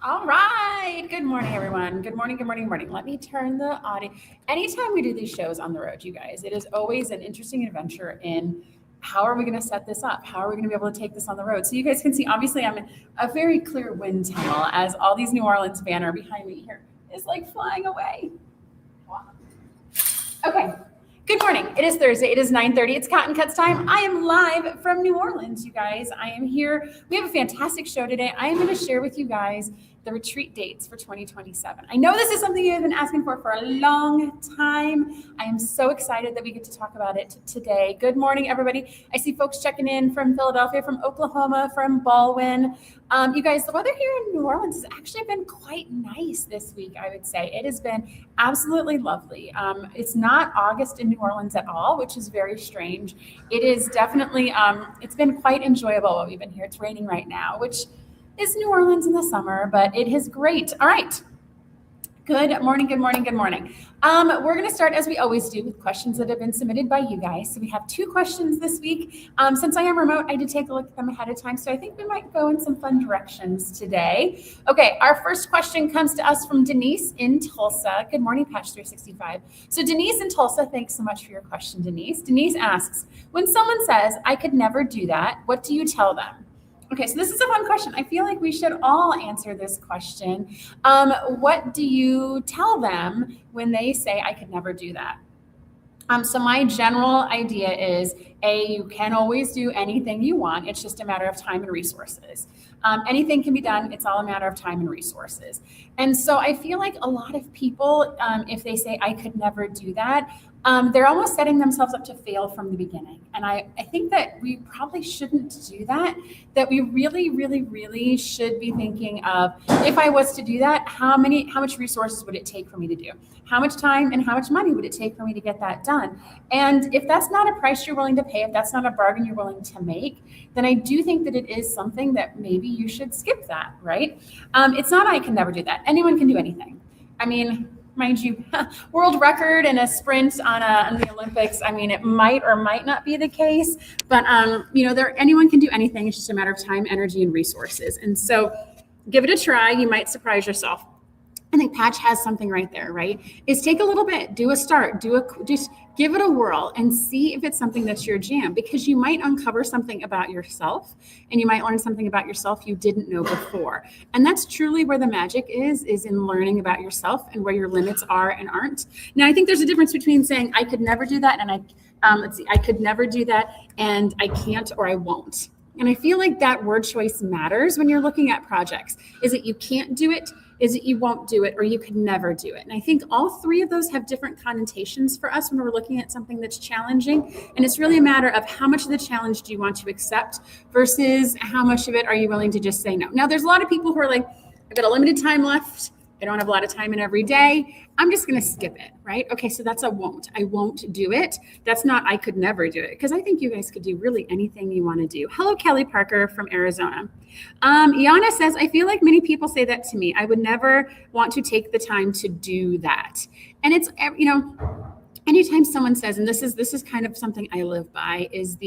All right. Good morning, everyone. Good morning, good morning, good morning. Let me turn the audio. Anytime we do these shows on the road, you guys, it is always an interesting adventure in how are we going to set this up? How are we going to be able to take this on the road? So you guys can see, obviously, I'm in a very clear wind tunnel as all these New Orleans banner behind me here is like flying away. Wow. Okay. Good morning. It is Thursday. It is 9:30. It's Cotton Cuts time. I am live from New Orleans, you guys. I am here. We have a fantastic show today. I am going to share with you guys the retreat dates for 2027. I know this is something you have been asking for a long time. I am so excited that we get to talk about it today. Good morning, everybody. I see folks checking in from Philadelphia, from Oklahoma, from Baldwin. You guys, the weather here in New Orleans has actually been quite nice this week, I would say. It has been absolutely lovely. It's not August in New Orleans at all, which is very strange. It is definitely, it's been quite enjoyable while we've been here. It's raining right now, which is New Orleans in the summer, but it is great. All right. Good morning, good morning, good morning. We're going to start, as we always do, with questions that have been submitted by you guys. So we have 2 questions this week. Since I am remote, I did take a look at them ahead of time, so I think we might go in some fun directions today. Okay, our first question comes to us from Denise in Tulsa. Good morning, Patch 365. So Denise in Tulsa, thanks so much for your question, Denise. Denise asks, when someone says, I could never do that, what do you tell them? Okay, so this is a fun question. I feel like we should all answer this question. What do you tell them when they say, I could never do that? So my general idea is, you can always do anything you want. It's just a matter of time and resources. Anything can be done. It's all a matter of time and resources. And so I feel like a lot of people, if they say, I could never do that, they're almost setting themselves up to fail from the beginning. And I think that we probably shouldn't do that, that we really, really, really should be thinking of, if I was to do that, how much resources would it take for me to do? How much time and how much money would it take for me to get that done? And if that's not a price you're willing to pay, if that's not a bargain you're willing to make, then I do think that it is something that maybe you should skip that, right? It's not, I can never do that. Anyone can do anything. I mean, mind you, world record in a sprint on the Olympics. I mean, it might or might not be the case, but anyone can do anything. It's just a matter of time, energy, and resources. And so, give it a try. You might surprise yourself. I think Patch has something right there, right? Is take a little bit, do a start, just give it a whirl and see if it's something that's your jam, because you might uncover something about yourself and you might learn something about yourself you didn't know before. And that's truly where the magic is in learning about yourself and where your limits are and aren't. Now, I think there's a difference between saying I could never do that and I could never do that and I can't or I won't. And I feel like that word choice matters when you're looking at projects. Is it you can't do it? Is it you won't do it, or you could never do it? And I think all 3 of those have different connotations for us when we're looking at something that's challenging. And it's really a matter of how much of the challenge do you want to accept versus how much of it are you willing to just say no. Now, there's a lot of people who are like, I've got a limited time left. I don't have a lot of time in every day. I'm just going to skip it, right? Okay, so that's a won't. I won't do it. That's not I could never do it, because I think you guys could do really anything you want to do. Hello, Kelly Parker from Arizona. Iana says, I feel like many people say that to me. I would never want to take the time to do that. And it's, anytime someone says, and this is kind of something I live by, is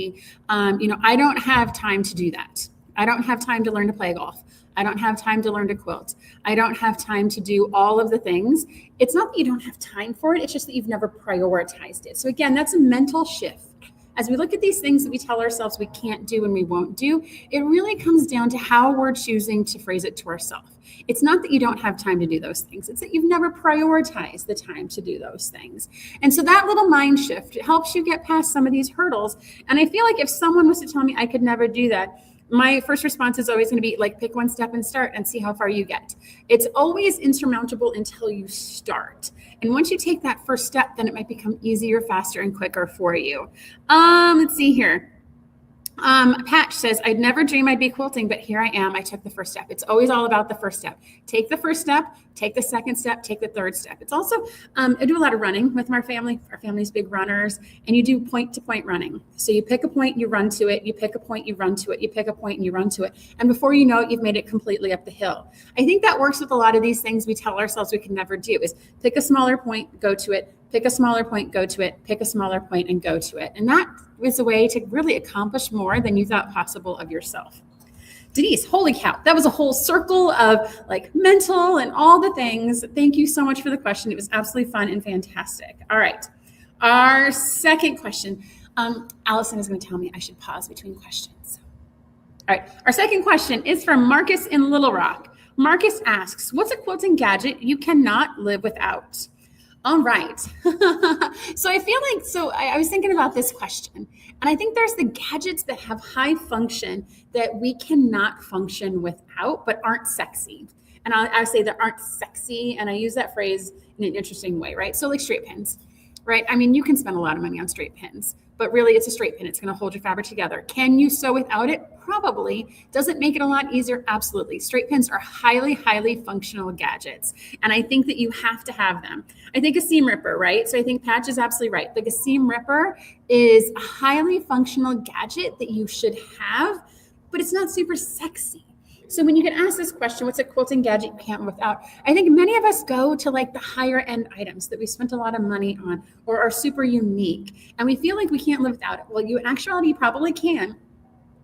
I don't have time to do that. I don't have time to learn to play golf. I don't have time to learn to quilt. I don't have time to do all of the things. It's not that you don't have time for it. It's just that you've never prioritized it. So again, that's a mental shift. As we look at these things that we tell ourselves we can't do and we won't do, it really comes down to how we're choosing to phrase it to ourselves. It's not that you don't have time to do those things. It's that you've never prioritized the time to do those things. And so that little mind shift helps you get past some of these hurdles. And I feel like if someone was to tell me I could never do that, my first response is always going to be like, pick one step and start and see how far you get. It's always insurmountable until you start. And once you take that first step, then it might become easier, faster, and quicker for you. Let's see here. Patch says, I'd never dream I'd be quilting, but here I am. I took the first step. It's always all about the first step. Take the first step, take the second step, take the third step. It's also, I do a lot of running with my family. Our family's big runners, and you do point to point running. So you pick a point, you run to it, you pick a point, you run to it, you pick a point and you run to it. And before you know it, you've made it completely up the hill. I think that works with a lot of these things we tell ourselves we can never do, is pick a smaller point, go to it, pick a smaller point, go to it, pick a smaller point and go to it. And that is a way to really accomplish more than you thought possible of yourself. Denise, holy cow. That was a whole circle of like mental and all the things. Thank you so much for the question. It was absolutely fun and fantastic. All right. Our second question. Allison is going to tell me I should pause between questions. All right. Our second question is from Marcus in Little Rock. Marcus asks, what's a quilting gadget you cannot live without? All right. So I feel like, I was thinking about this question, and I think there's the gadgets that have high function that we cannot function without, but aren't sexy. And I say that aren't sexy, and I use that phrase in an interesting way, right? So like straight pins, right? I mean, you can spend a lot of money on straight pins, but really it's a straight pin. It's going to hold your fabric together. Can you sew without it? Probably. Does it make it a lot easier? Absolutely. Straight pins are highly, highly functional gadgets. And I think that you have to have them. I think a seam ripper, right? So I think Patch is absolutely right. Like a seam ripper is a highly functional gadget that you should have, but it's not super sexy. So when you get asked this question, what's a quilting gadget you can't live without? I think many of us go to like the higher end items that we spent a lot of money on or are super unique. And we feel like we can't live without it. Well, you in actuality probably can.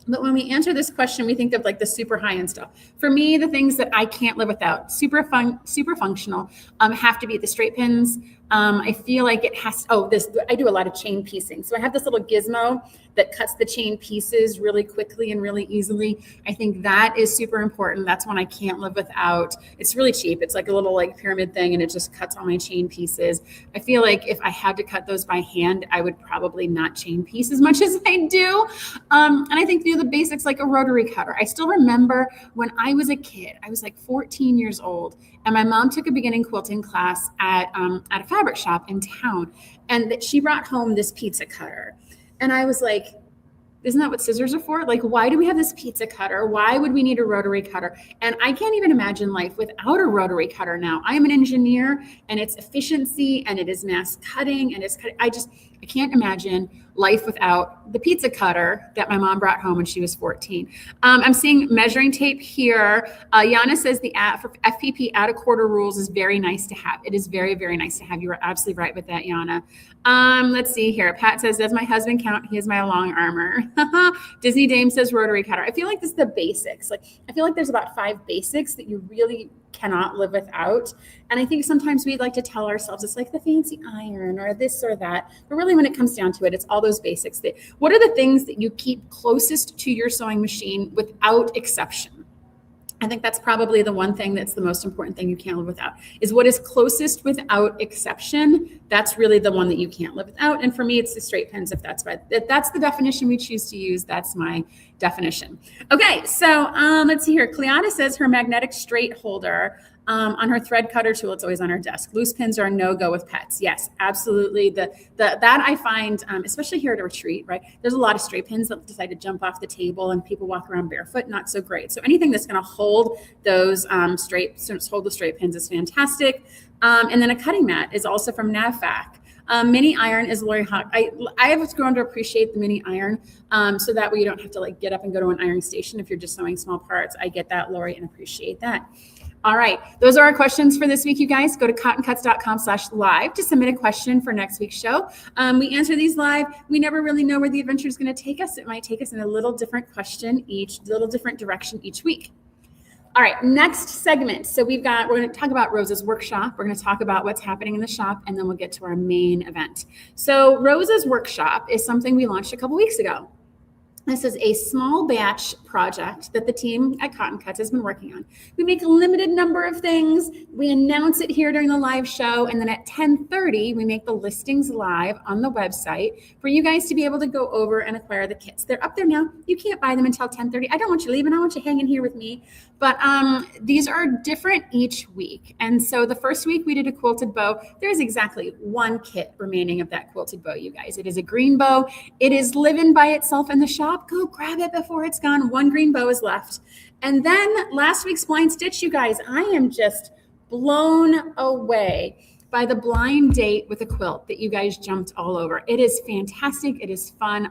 But when we answer this question, we think of like the super high end stuff. For me, the things that I can't live without, super functional, have to be the straight pins. I feel like it has, I do a lot of chain piecing. So I have this little gizmo that cuts the chain pieces really quickly and really easily. I think that is super important. That's one I can't live without. It's really cheap. It's like a little like pyramid thing and it just cuts all my chain pieces. I feel like if I had to cut those by hand, I would probably not chain piece as much as I do. And I think the basics like a rotary cutter. I still remember when I was a kid, I was like 14 years old, and my mom took a beginning quilting class at a fabric shop in town, and that she brought home this pizza cutter. And I was like, isn't that what scissors are for? Like, why do we have this pizza cutter? Why would we need a rotary cutter? And I can't even imagine life without a rotary cutter now. I am an engineer, and it's efficiency, and it is mass cutting, and I can't imagine life without the pizza cutter that my mom brought home when she was 14. I'm seeing measuring tape here. Yana says the for FPP add a quarter rules is very nice to have. It is very, very nice to have. You are absolutely right with that, Yana. Let's see here. Pat says, does my husband count? He is my long armor. Disney Dame says rotary cutter. I feel like this is the basics. Like, I feel like there's about 5 basics that you really cannot live without. And I think sometimes we like to tell ourselves it's like the fancy iron or this or that. But really when it comes down to it, it's all those basics. What are the things that you keep closest to your sewing machine without exception? I think that's probably the one thing that's the most important thing you can't live without is what is closest without exception. That's really the one that you can't live without. And for me, it's the straight pins. If that's the definition we choose to use, that's my definition. Okay, so let's see here. Cleana says her magnetic straight holder on her thread cutter tool, it's always on her desk. Loose pins are a no-go with pets. Yes, absolutely. That I find, especially here at a retreat, right? There's a lot of straight pins that decide to jump off the table and people walk around barefoot, not so great. So anything that's gonna hold those hold the straight pins is fantastic. And then a cutting mat is also from Navfac. Mini iron is Lori Hawk. I have grown to appreciate the mini iron, so that way you don't have to like get up and go to an ironing station if you're just sewing small parts. I get that, Lori, and appreciate that. All right, those are our questions for this week, you guys. Go to cottoncuts.com/live to submit a question for next week's show. We answer these live. We never really know where the adventure is going to take us. It might take us in a little different question little different direction each week. All right, next segment. So we're going to talk about Rosa's workshop. We're going to talk about what's happening in the shop, and then we'll get to our main event. So Rosa's workshop is something we launched a couple weeks ago. This is a small batch project that the team at Cotton Cuts has been working on. We make a limited number of things. We announce it here during the live show. And then at 10:30, we make the listings live on the website for you guys to be able to go over and acquire the kits. They're up there now. You can't buy them until 10:30. I don't want you leaving. I want you hanging here with me. But these are different each week. And so the first week we did a quilted bow. There's exactly 1 kit remaining of that quilted bow, you guys. It is a green bow. It is living by itself in the shop. Go grab it before it's gone. 1 green bow is left. And then last week's blind stitch, you guys, I am just blown away by the blind date with a quilt that you guys jumped all over. It is fantastic. It is fun.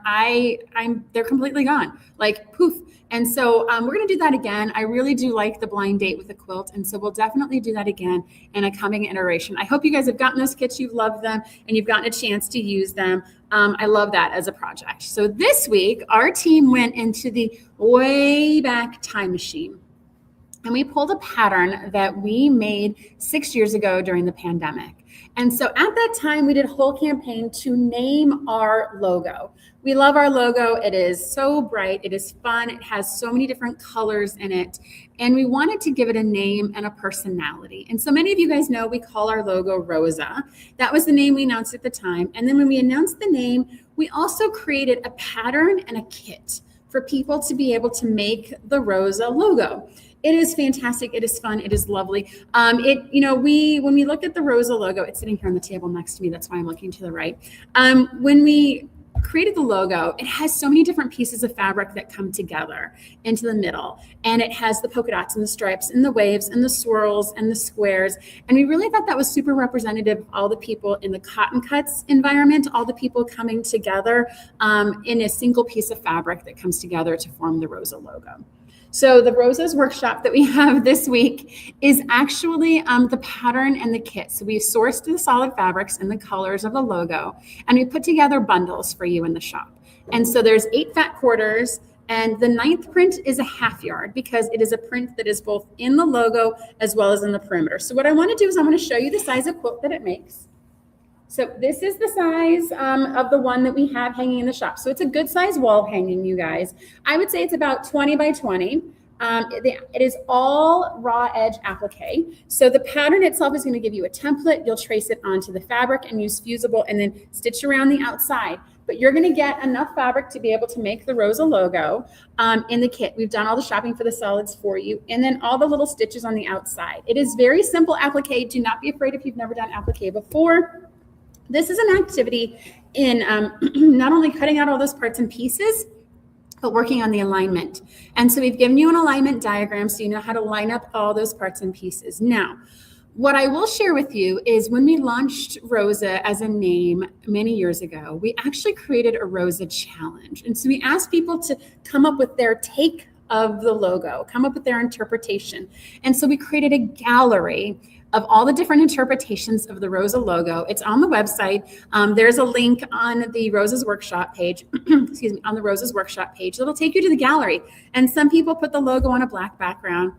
They're completely gone. Like poof, And so we're going to do that again. I really do like the blind date with the quilt. And so we'll definitely do that again in a coming iteration. I hope you guys have gotten those kits, you've loved them, and you've gotten a chance to use them. I love that as a project. So this week, our team went into the way back time machine. And we pulled a pattern that we made 6 years ago during the pandemic. And so at that time, we did a whole campaign to name our logo. We love our logo. It is so bright. It is fun. It has so many different colors in it. And we wanted to give it a name and a personality. And so many of you guys know we call our logo Rosa. That was the name we announced at the time. And then when we announced the name, we also created a pattern and a kit for people to be able to make the Rosa logo. It is fantastic. It is fun. It is lovely. When we looked at the Rosa logo, it's sitting here on the table next to me. That's why I'm looking to the right. When we created the logo, it has so many different pieces of fabric that come together into the middle. And it has the polka dots and the stripes and the waves and the swirls and the squares. And we really thought that was super representative of all the people in the cotton cuts environment, all the people coming together in a single piece of fabric that comes together to form the Rosa logo. So the Rosa's workshop that we have this week is actually the pattern and the kit. So we sourced the solid fabrics and the colors of the logo, and we put together bundles for you in the shop. And so there's 8 fat quarters, and the 9th print is a half yard because it is a print that is both in the logo as well as in the perimeter. So what I want to do is I'm going to show you the size of quilt that it makes. So this is the size of the one that we have hanging in the shop. So it's a good size wall hanging, you guys. I would say it's about 20 by 20. It is all raw edge applique. So the pattern itself is going to give you a template. You'll trace it onto the fabric and use fusible and then stitch around the outside. But you're going to get enough fabric to be able to make the Rosa logo in the kit. We've done all the shopping for the solids for you, and then all the little stitches on the outside. It is very simple applique. Do not be afraid if you've never done applique before. This is an activity in not only cutting out all those parts and pieces, but working on the alignment. And so we've given you an alignment diagram so you know how to line up all those parts and pieces. Now, what I will share with you is when we launched Rosa as a name many years ago, we actually created a Rosa challenge. And so we asked people to come up with their take of the logo, come up with their interpretation. And so we created a gallery of all the different interpretations of the Rosa logo. It's on the website. There's a link on the Rosa's workshop page, on the Rosa's workshop page that'll take you to the gallery. And some people put the logo on a black background.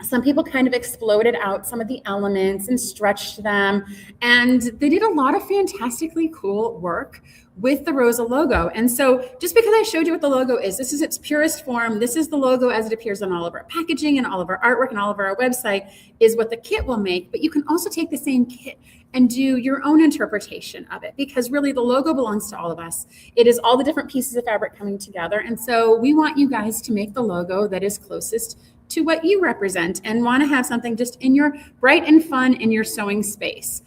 Some people kind of exploded out some of the elements and stretched them. And they did a lot of fantastically cool work with the Rosa logo. And so just because I showed you what the logo is, this is its purest form. This is the logo as it appears on all of our packaging and all of our artwork and all of our website is what the kit will make. But you can also take the same kit and do your own interpretation of it, because really the logo belongs to all of us. It is all the different pieces of fabric coming together. And so we want you guys to make the logo that is closest to what you represent and want to have something just in your bright and fun in your sewing space.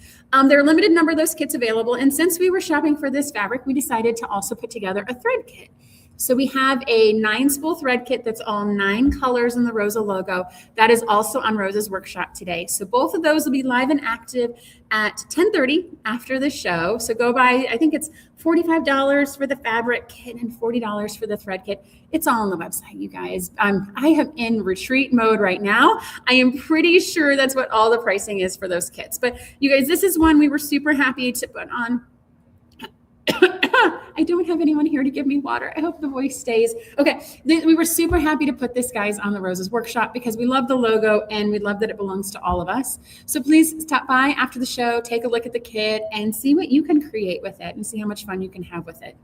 There are a limited number of those kits available. And since we were shopping for this fabric, we decided to also put together a thread kit. So we have a 9-spool thread kit that's all 9 colors in the Rosa logo. That is also on Rosa's workshop today. So both of those will be live and active at 10:30 after the show. So go buy, I think it's $45 for the fabric kit and $40 for the thread kit. It's all on the website, you guys. I am in retreat mode right now. I am pretty sure that's what all the pricing is for those kits. But you guys, this is one we were super happy to put on. I don't have anyone here to give me water. I hope the voice stays. Okay, we were super happy to put this, guys, on the Rosa's workshop because we love the logo and we love that it belongs to all of us. So please stop by after the show, take a look at the kit and see what you can create with it and see how much fun you can have with it.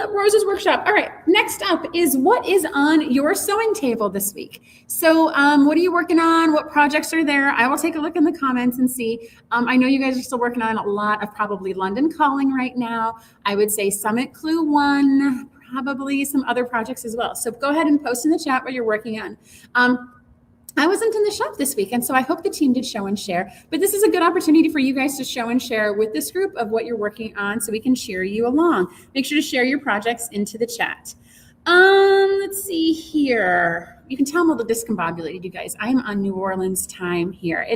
Rosa's workshop. All right, next up is what is on your sewing table this week. So what are you working on? What projects are there? I will take a look in the comments and see. I know you guys are still working on a lot of probably London Calling right now. I would say Summit Clue 1, probably some other projects as well. So go ahead and post in the chat what you're working on. I wasn't in the shop this week, and so I hope the team did show and share. But this is a good opportunity for you guys to show and share with this group of what you're working on so we can cheer you along. Make sure to share your projects into the chat. Let's see here. You can tell I'm a little discombobulated, you guys. I'm on New Orleans time here.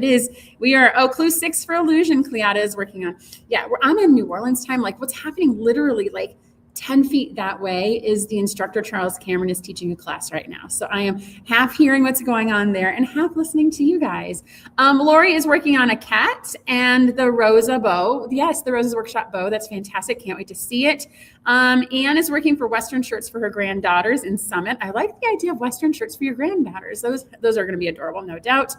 We are, Clue 6 for Illusion, Cleata is working on. Yeah, I'm in New Orleans time. Like what's happening literally like 10 feet that way is the instructor, Charles Cameron, is teaching a class right now. So I am half hearing what's going on there and half listening to you guys. Lori is working on a cat and the Rosa bow. Yes, the Rosa's Workshop bow. That's fantastic. Can't wait to see it. Anne is working for Western shirts for her granddaughters in Summit. I like the idea of Western shirts for your granddaughters. Those are going to be adorable, no doubt.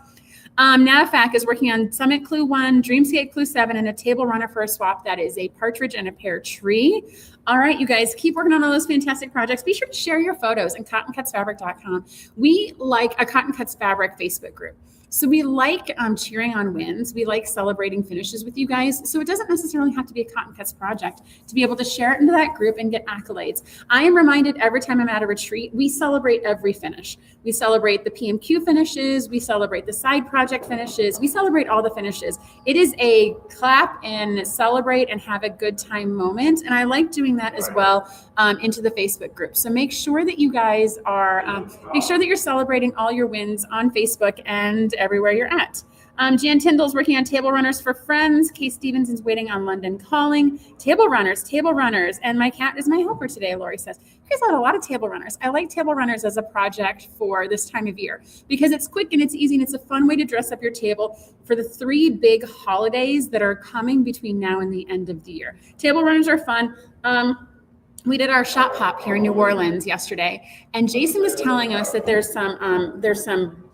Navafac is working on Summit Clue 1, Dreamscape Clue 7, and a table runner for a swap that is a partridge and a pear tree. All right, you guys, keep working on all those fantastic projects. Be sure to share your photos at cottoncutsfabric.com. We like a Cotton Cuts Fabric Facebook group. So we like cheering on wins. We like celebrating finishes with you guys. So it doesn't necessarily have to be a Cotton Cuts project to be able to share it into that group and get accolades. I am reminded every time I'm at a retreat, we celebrate every finish. We celebrate the PMQ finishes. We celebrate the side project finishes. We celebrate all the finishes. It is a clap and celebrate and have a good time moment. And I like doing that as well into the Facebook group. So make sure that you guys are, make sure that you're celebrating all your wins on Facebook and everywhere you're at. Jan Tyndall's working on table runners for friends. Kay Stevenson's waiting on London Calling. Table runners. And my cat is my helper today, Lori says. You guys had a lot of table runners. I like table runners as a project for this time of year because it's quick and it's easy and it's a fun way to dress up your table for the 3 big holidays that are coming between now and the end of the year. Table runners are fun. We did our shop hop here in New Orleans yesterday, and Jason was telling us that there's some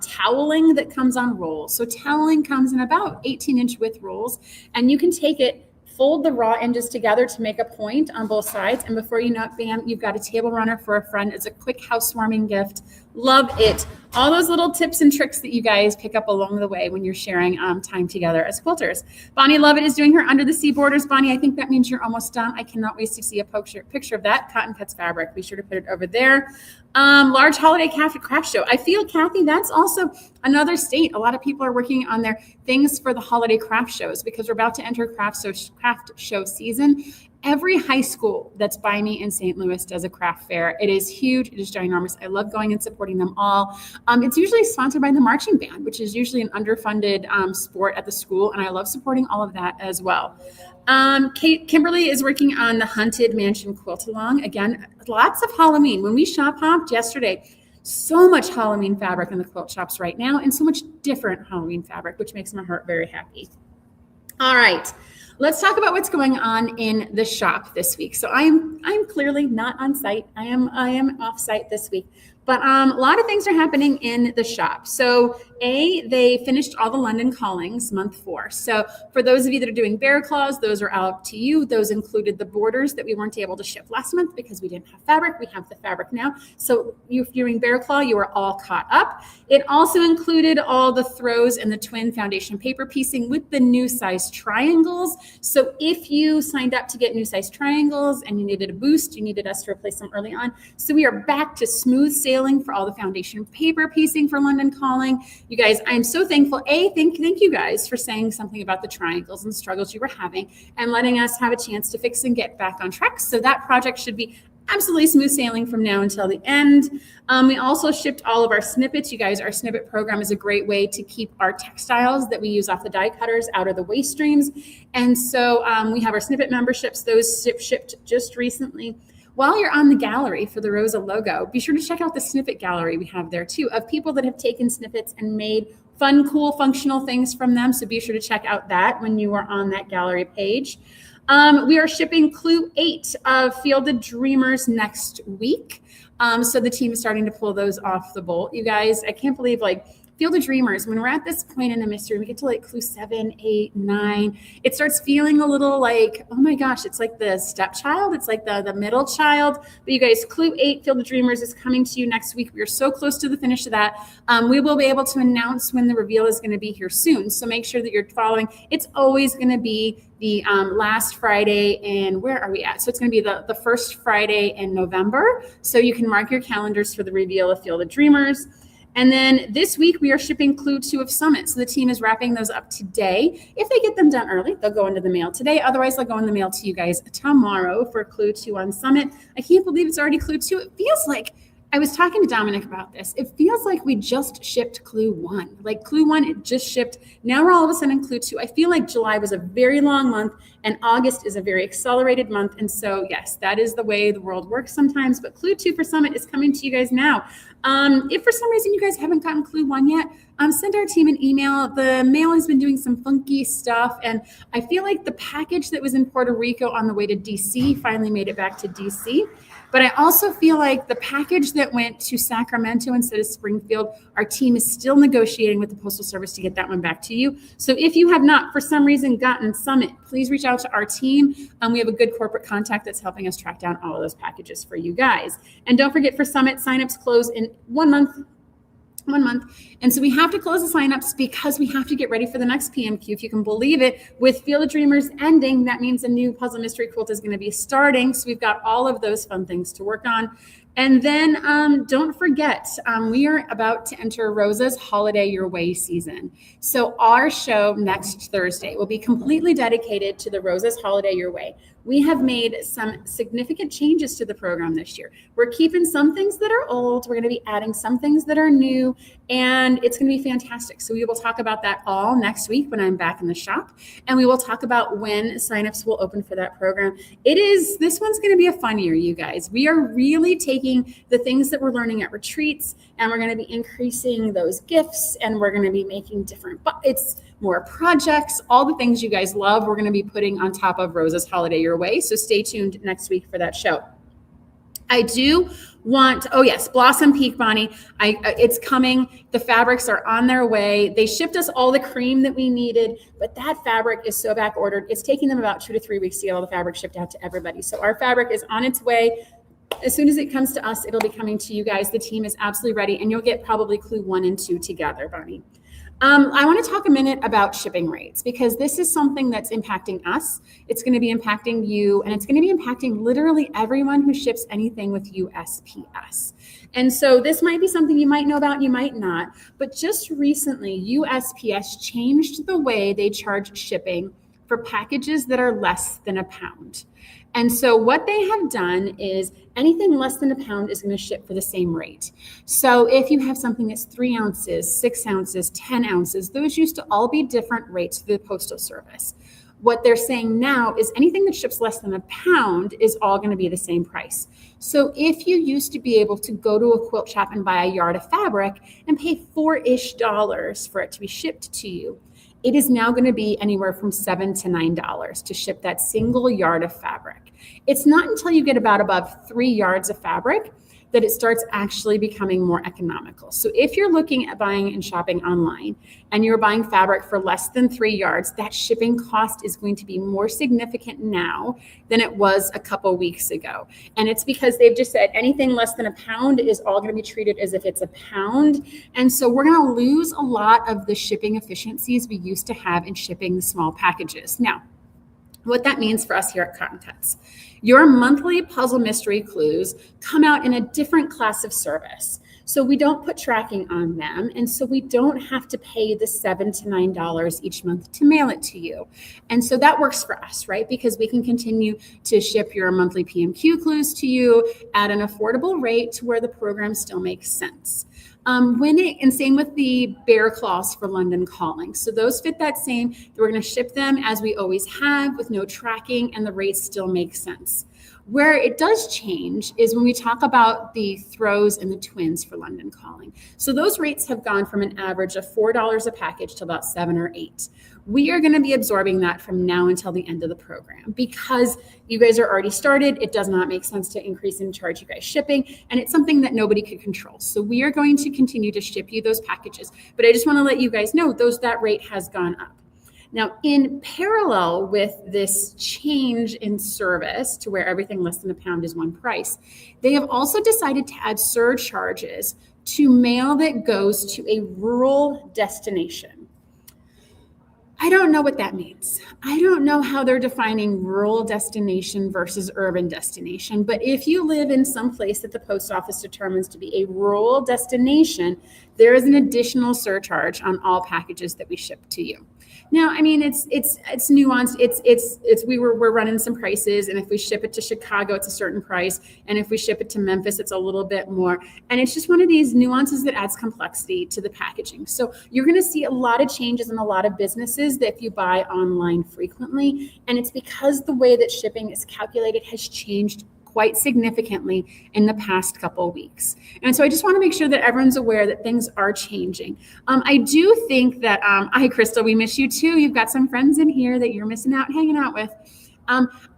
toweling that comes on rolls. So toweling comes in about 18-inch width rolls, and you can take it, fold the raw edges together to make a point on both sides, and before you know it, bam, you've got a table runner for a friend. It's a quick housewarming gift. Love it. All those little tips and tricks that you guys pick up along the way when you're sharing time together as quilters. Bonnie Lovett is doing her Under the Sea borders. Bonnie, I think that means you're almost done. I cannot wait to see a picture of that Cotton Cuts fabric. Be sure to put it over there. Large holiday craft show. I feel, Kathy, that's also another state. A lot of people are working on their things for the holiday craft shows because we're about to enter craft show season. Every high school that's by me in St. Louis does a craft fair. It is huge. It is ginormous. I love going and supporting them all. It's usually sponsored by the marching band, which is usually an underfunded sport at the school, and I love supporting all of that as well. Kimberly is working on the Hunted Mansion Quilt Along. Again, lots of Halloween. When we shop hopped yesterday, so much Halloween fabric in the quilt shops right now, and so much different Halloween fabric, which makes my heart very happy. All right. Let's talk about what's going on in the shop this week. So I'm clearly not on site. I am off site this week, but a lot of things are happening in the shop. So they finished all the London Callings month 4. So for those of you that are doing bear claws, those are out to you. Those included the borders that we weren't able to ship last month because we didn't have fabric. We have the fabric now. So if you're doing bear claw, you are all caught up. It also included all the throws and the twin foundation paper piecing with the new size triangles. So if you signed up to get new size triangles and you needed a boost, you needed us to replace them early on. So we are back to smooth sailing for all the foundation paper piecing for London Calling. You guys, I'm so thankful. Thank you guys for saying something about the triangles and the struggles you were having and letting us have a chance to fix and get back on track. So that project should be absolutely smooth sailing from now until the end. We also shipped all of our snippets. You guys, our snippet program is a great way to keep our textiles that we use off the die cutters out of the waste streams. And so we have our snippet memberships. Those shipped just recently. While you're on the gallery for the Rosa logo, be sure to check out the snippet gallery we have there too of people that have taken snippets and made fun, cool, functional things from them. So be sure to check out that when you are on that gallery page. We are shipping Clue 8 of Fielded Dreamers next week. So the team is starting to pull those off the bolt. You guys, I can't believe Fielded Dreamers, when we're at this point in the mystery, we get to Clue 7, 8, 9. It starts feeling a little like, oh my gosh, it's like the stepchild. It's like the middle child. But you guys, Clue 8, Fielded Dreamers is coming to you next week. We are so close to the finish of that. We will be able to announce when the reveal is going to be here soon. So make sure that you're following. It's always going to be the last Friday in, where are we at? So it's going to be the first Friday in November. So you can mark your calendars for the reveal of Fielded Dreamers. And then this week we are shipping Clue 2 of Summit. So the team is wrapping those up today. If they get them done early, they'll go into the mail today. Otherwise, they'll go in the mail to you guys tomorrow for Clue 2 on Summit. I can't believe it's already Clue 2. It feels like I was talking to Dominic about this. It feels like we just shipped Clue 1. Like Clue 1, it just shipped. Now we're all of a sudden in Clue 2. I feel like July was a very long month and August is a very accelerated month. And so, yes, that is the way the world works sometimes. But Clue 2 for Summit is coming to you guys now. If for some reason you guys haven't gotten Clue 1 yet, send our team an email. The mail has been doing some funky stuff. And I feel like the package that was in Puerto Rico on the way to DC finally made it back to DC. But I also feel like the package that went to Sacramento instead of Springfield, our team is still negotiating with the Postal Service to get that one back to you. So if you have not, for some reason, gotten Summit, please reach out to our team. We have a good corporate contact that's helping us track down all of those packages for you guys. And don't forget, for Summit, signups close in 1 month. 1 month. And so we have to close the signups because we have to get ready for the next PMQ. If you can believe it, with Field of Dreamers ending, that means a new puzzle mystery quilt is going to be starting. So we've got all of those fun things to work on. And then don't forget, we are about to enter Rosa's Holiday Your Way season. So our show next Thursday will be completely dedicated to the Rosa's Holiday Your Way. We have made some significant changes to the program this year. We're keeping some things that are old. We're going to be adding some things that are new, and it's going to be fantastic. So we will talk about that all next week when I'm back in the shop, and we will talk about when signups will open for that program. This one's going to be a fun year, you guys. We are really taking the things that we're learning at retreats, and we're going to be increasing those gifts, and we're going to be making it's more projects, all the things you guys love, we're going to be putting on top of Rosa's Holiday Your Way. So stay tuned next week for that show. I do want, Blossom Peak, Bonnie. It's coming. The fabrics are on their way. They shipped us all the cream that we needed, but that fabric is so back ordered. It's taking them about 2 to 3 weeks to get all the fabric shipped out to everybody. So our fabric is on its way. As soon as it comes to us, it'll be coming to you guys. The team is absolutely ready, and you'll get probably Clue 1 and 2 together, Bonnie. I want to talk a minute about shipping rates, because this is something that's impacting us. It's going to be impacting you, and it's going to be impacting literally everyone who ships anything with USPS. And so this might be something you might know about, you might not, but just recently USPS changed the way they charge shipping for packages that are less than a pound. And so what they have done is anything less than a pound is going to ship for the same rate. So if you have something that's 3 ounces, 6 ounces, 10 ounces, those used to all be different rates for the Postal Service. What they're saying now is anything that ships less than a pound is all going to be the same price. So if you used to be able to go to a quilt shop and buy a yard of fabric and pay $4-ish for it to be shipped to you, it is now going to be anywhere from $7 to $9 to ship that single yard of fabric. It's not until you get about above 3 yards of fabric that it starts actually becoming more economical. So if you're looking at buying and shopping online and you're buying fabric for less than 3 yards, that shipping cost is going to be more significant now than it was a couple weeks ago. And it's because they've just said anything less than a pound is all going to be treated as if it's a pound. And so we're going to lose a lot of the shipping efficiencies we used to have in shipping the small packages. Now, what that means for us here at Cotton Cuts. Your monthly puzzle mystery clues come out in a different class of service. So we don't put tracking on them. And so we don't have to pay the $7 to $9 each month to mail it to you. And so that works for us, right? Because we can continue to ship your monthly PMQ clues to you at an affordable rate to where the program still makes sense. And same with the bear claws for London Calling. So those fit that same. We're going to ship them as we always have with no tracking, and the rates still make sense. Where it does change is when we talk about the throws and the twins for London Calling. So those rates have gone from an average of $4 a package to about $7 or $8. We are going to be absorbing that from now until the end of the program because you guys are already started. It does not make sense to increase and charge you guys shipping, and it's something that nobody could control. So we are going to continue to ship you those packages, but I just want to let you guys know that rate has gone up. Now, in parallel with this change in service to where everything less than a pound is one price, they have also decided to add surcharges to mail that goes to a rural destination. I don't know what that means. I don't know how they're defining rural destination versus urban destination, but if you live in some place that the post office determines to be a rural destination, there is an additional surcharge on all packages that we ship to you. Now, I mean, it's nuanced. We're running some prices, and if we ship it to Chicago, it's a certain price, and if we ship it to Memphis, it's a little bit more. And it's just one of these nuances that adds complexity to the packaging. So you're going to see a lot of changes in a lot of businesses that if you buy online frequently, and it's because the way that shipping is calculated has changed quite significantly in the past couple of weeks. And so I just want to make sure that everyone's aware that things are changing. I do think that, hi, Crystal, we miss you too. You've got some friends in here that you're missing out hanging out with.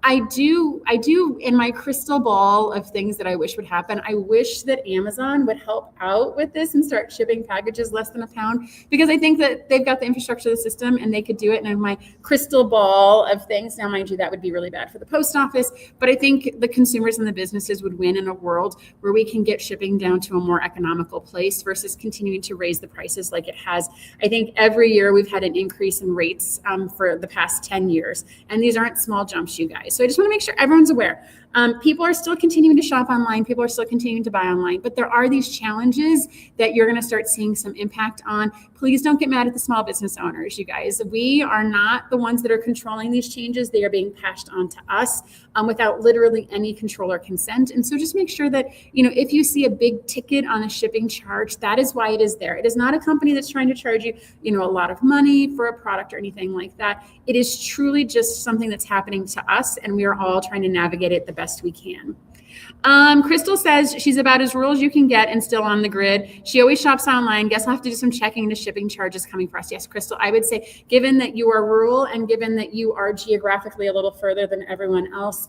I do in my crystal ball of things that I wish would happen, I wish that Amazon would help out with this and start shipping packages less than a pound, because I think that they've got the infrastructure of the system and they could do it. And in my crystal ball of things, now mind you, that would be really bad for the post office, but I think the consumers and the businesses would win in a world where we can get shipping down to a more economical place versus continuing to raise the prices like it has. I think every year we've had an increase in rates for the past 10 years, and these aren't small jumps, you guys. So I just want to make sure everyone's aware. People are still continuing to shop online. People are still continuing to buy online, but there are these challenges that you're going to start seeing some impact on. Please don't get mad at the small business owners, you guys. We are not the ones that are controlling these changes. They are being passed on to us without literally any control or consent. And so just make sure that, if you see a big ticket on a shipping charge, that is why it is there. It is not a company that's trying to charge you, a lot of money for a product or anything like that. It is truly just something that's happening to us, and we are all trying to navigate it the best we can. Crystal says she's about as rural as you can get and still on the grid. She always shops online. Guess I'll have to do some checking into shipping charges coming for us. Yes, Crystal, I would say, given that you are rural and given that you are geographically a little further than everyone else,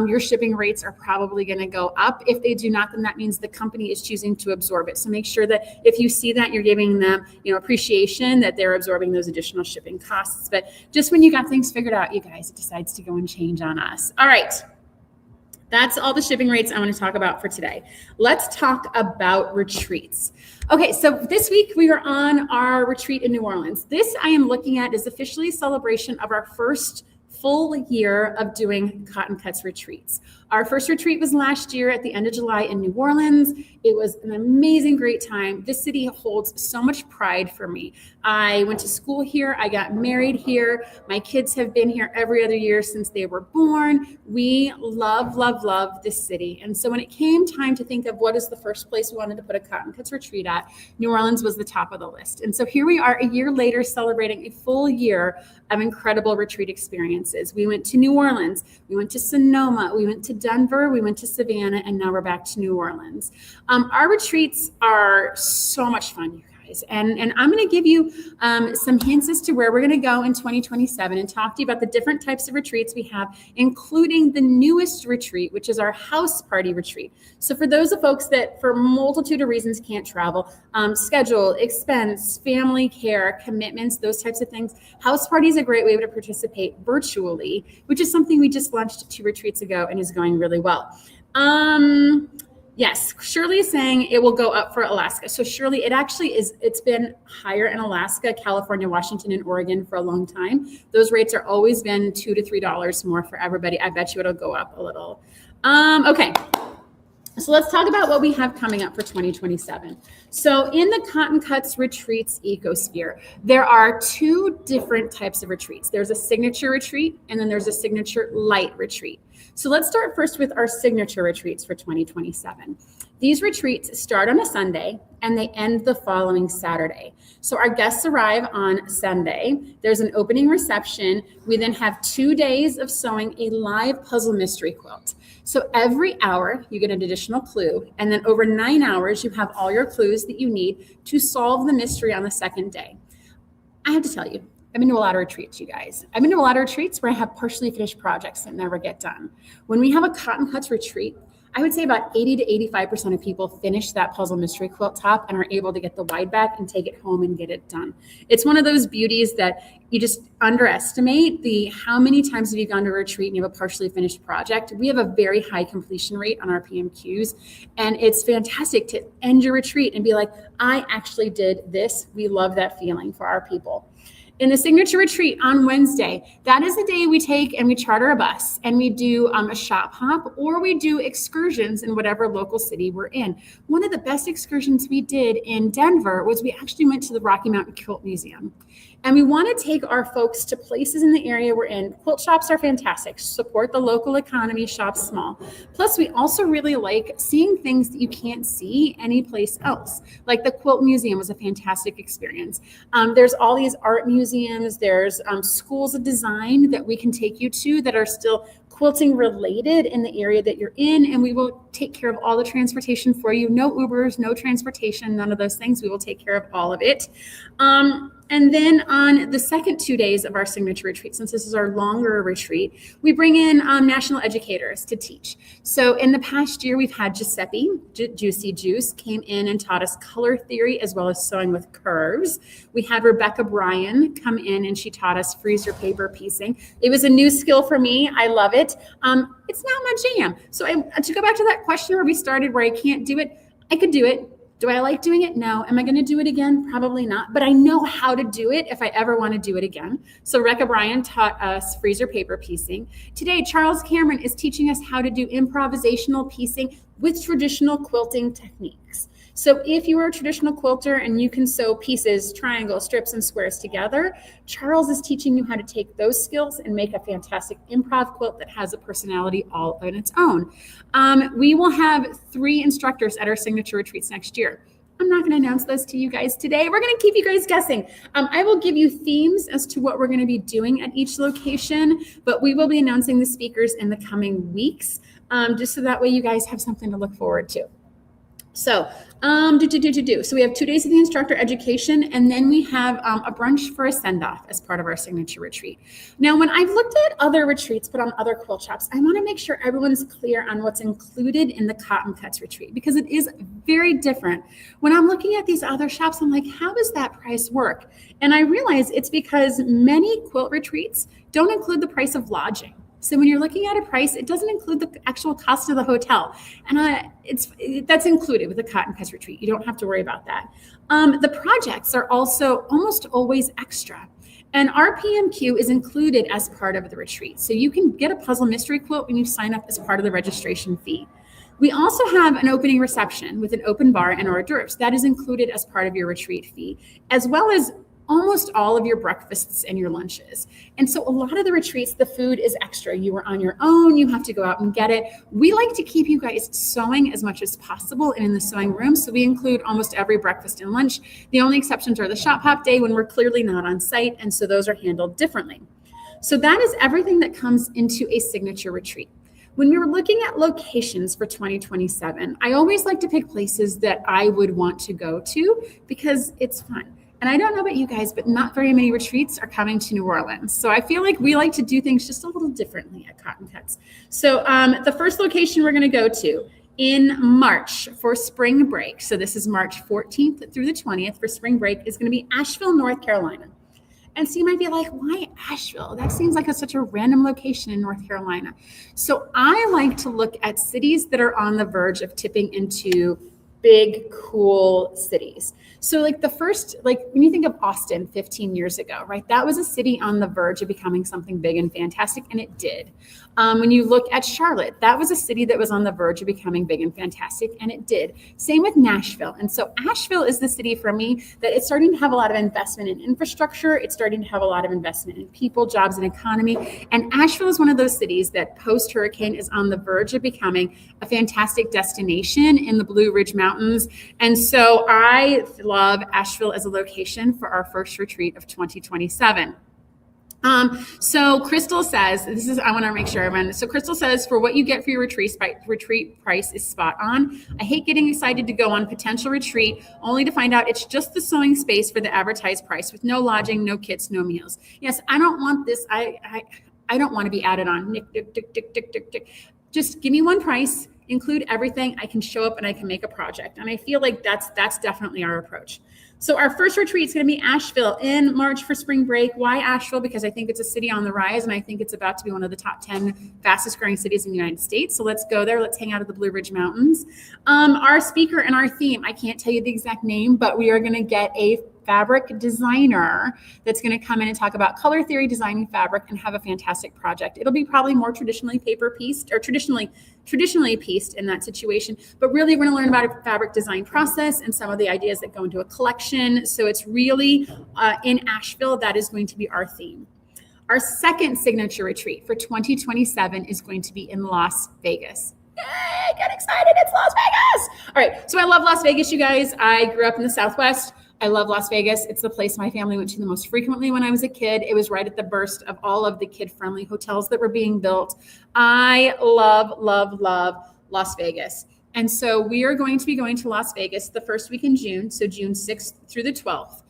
your shipping rates are probably going to go up. If they do not, then that means the company is choosing to absorb it. So make sure that if you see that, you're giving them, appreciation that they're absorbing those additional shipping costs. But just when you got things figured out, you guys, it decides to go and change on us. All right. That's all the shipping rates I want to talk about for today. Let's talk about retreats. Okay, so this week we are on our retreat in New Orleans. This I am looking at is officially a celebration of our first full year of doing Cotton Cuts retreats. Our first retreat was last year at the end of July in New Orleans. It was an amazing, great time. This city holds so much pride for me. I went to school here. I got married here. My kids have been here every other year since they were born. We love, love, love this city. And so when it came time to think of what is the first place we wanted to put a Cotton Cuts retreat at, New Orleans was the top of the list. And so here we are a year later celebrating a full year of incredible retreat experiences. We went to New Orleans. We went to Sonoma. We went to Denver. We went to Savannah. And now we're back to New Orleans. Our retreats are so much fun, you guys. And I'm going to give you some hints as to where we're going to go in 2027 and talk to you about the different types of retreats we have, including the newest retreat, which is our house party retreat. So for those of folks that for a multitude of reasons can't travel, schedule, expense, family care, commitments, those types of things, house party is a great way to participate virtually, which is something we just launched 2 retreats ago and is going really well. Yes, Shirley is saying it will go up for Alaska. So Shirley, it's been higher in Alaska, California, Washington, and Oregon for a long time. Those rates are always been $2 to $3 more for everybody. I bet you it'll go up a little. Okay. So let's talk about what we have coming up for 2027. So in the Cotton Cuts retreats ecosphere, there are 2 different types of retreats. There's a signature retreat, and then there's a signature light retreat. So let's start first with our signature retreats for 2027. These retreats start on a Sunday and they end the following Saturday. So our guests arrive on Sunday. There's an opening reception. We then have 2 days of sewing a live puzzle mystery quilt. So every hour you get an additional clue. And then over 9 hours, you have all your clues that you need to solve the mystery on the second day. I have to tell you, I've been to a lot of retreats, you guys. I've been to a lot of retreats where I have partially finished projects that never get done. When we have a Cotton Cuts retreat, I would say about 80 to 85% of people finish that puzzle mystery quilt top and are able to get the wide back and take it home and get it done. It's one of those beauties that you just underestimate how many times have you gone to a retreat and you have a partially finished project. We have a very high completion rate on our PMQs, and it's fantastic to end your retreat and be like, I actually did this. We love that feeling for our people. In the signature retreat on Wednesday, that is the day we take and we charter a bus and we do a shop hop, or we do excursions in whatever local city we're in. One of the best excursions we did in Denver was we actually went to the Rocky Mountain Quilt Museum. And we want to take our folks to places in the area we're in. Quilt shops are fantastic. Support the local economy, shop small. Plus, we also really like seeing things that you can't see anyplace else. Like the Quilt Museum was a fantastic experience. There's all these art museums. There's schools of design that we can take you to that are still quilting related in the area that you're in, and we will take care of all the transportation for you. No Ubers, no transportation, none of those things. We will take care of all of it. And then on the second 2 days of our signature retreat, since this is our longer retreat, we bring in national educators to teach. So in the past year, we've had Giuseppe, Juicy Juice, came in and taught us color theory as well as sewing with curves. We had Rebecca Bryan come in and she taught us freezer paper piecing. It was a new skill for me. I love it. It's not my jam. So to go back to that question where we started, where I can't do it, I could do it. Do I like doing it? No. Am I going to do it again? Probably not. But I know how to do it if I ever want to do it again. So Rebecca Bryan taught us freezer paper piecing. Today, Charles Cameron is teaching us how to do improvisational piecing with traditional quilting techniques. So if you are a traditional quilter and you can sew pieces, triangles, strips, and squares together, Charles is teaching you how to take those skills and make a fantastic improv quilt that has a personality all on its own. We will have 3 instructors at our signature retreats next year. I'm not going to announce those to you guys today. We're going to keep you guys guessing. I will give you themes as to what we're going to be doing at each location, but we will be announcing the speakers in the coming weeks, just so that way you guys have something to look forward to. So, So we have 2 days of the instructor education, and then we have a brunch for a send-off as part of our signature retreat. Now, when I've looked at other retreats put on other quilt shops, I want to make sure everyone's clear on what's included in the Cotton Cuts retreat, because it is very different. When I'm looking at these other shops, I'm like, how does that price work? And I realize it's because many quilt retreats don't include the price of lodging. So when you're looking at a price, it doesn't include the actual cost of the hotel. And that's included with the Cotton Cuts retreat. You don't have to worry about that. The projects are also almost always extra. And our PMQ is included as part of the retreat. So you can get a puzzle mystery quilt when you sign up as part of the registration fee. We also have an opening reception with an open bar and hors d'oeuvres. That is included as part of your retreat fee, as well as almost all of your breakfasts and your lunches. And so a lot of the retreats, the food is extra. You are on your own. You have to go out and get it. We like to keep you guys sewing as much as possible and in the sewing room. So we include almost every breakfast and lunch. The only exceptions are the shop hop day when we're clearly not on site. And so those are handled differently. So that is everything that comes into a signature retreat. When we were looking at locations for 2027, I always like to pick places that I would want to go to because it's fun. And I don't know about you guys, but not very many retreats are coming to New Orleans. So I feel like we like to do things just a little differently at Cotton Cuts. So the first location we're going to go to in March for spring break, so this is March 14th through the 20th for spring break, is going to be Asheville, North Carolina. And so you might be like, why Asheville? That seems like such a random location in North Carolina. So I like to look at cities that are on the verge of tipping into big, cool cities. So like when you think of Austin 15 years ago, right? That was a city on the verge of becoming something big and fantastic, and it did. When you look at Charlotte, that was a city that was on the verge of becoming big and fantastic, and it did. Same with Nashville. And so Asheville is the city for me that it's starting to have a lot of investment in infrastructure. It's starting to have a lot of investment in people, jobs, and economy. And Asheville is one of those cities that post-hurricane is on the verge of becoming a fantastic destination in the Blue Ridge Mountains. And so I love Asheville as a location for our first retreat of 2027. So Crystal says, I want to make sure everyone, so Crystal says, for what you get for your retreat price is spot on. I hate getting excited to go on potential retreat only to find out it's just the sewing space for the advertised price with no lodging, no kits, no meals. Yes, I don't want this. I don't want to be added on. Just give me one price, include everything. I can show up and I can make a project. And I feel like that's definitely our approach. So our first retreat is going to be Asheville in March for spring break. Why Asheville? Because I think it's a city on the rise, and I think it's about to be one of the top 10 fastest growing cities in the United States. So let's go there. Let's hang out at the Blue Ridge Mountains. Our speaker and our theme, I can't tell you the exact name, but we are going to get a fabric designer that's going to come in and talk about color theory, designing fabric, and have a fantastic project. It'll be probably more traditionally paper pieced or traditionally pieced in that situation, but really we're going to learn about a fabric design process and some of the ideas that go into a collection. So it's really in Asheville, that is going to be our theme. Our second signature retreat for 2027 is going to be in Las Vegas. Yay, get excited, it's Las Vegas. All right, so I love Las Vegas, you guys. I grew up in the Southwest. I love Las Vegas. It's the place my family went to the most frequently when I was a kid. It was right at the burst of all of the kid-friendly hotels that were being built. I love, love, love Las Vegas. And so we are going to be going to Las Vegas the first week in June, so June 6th through the 12th.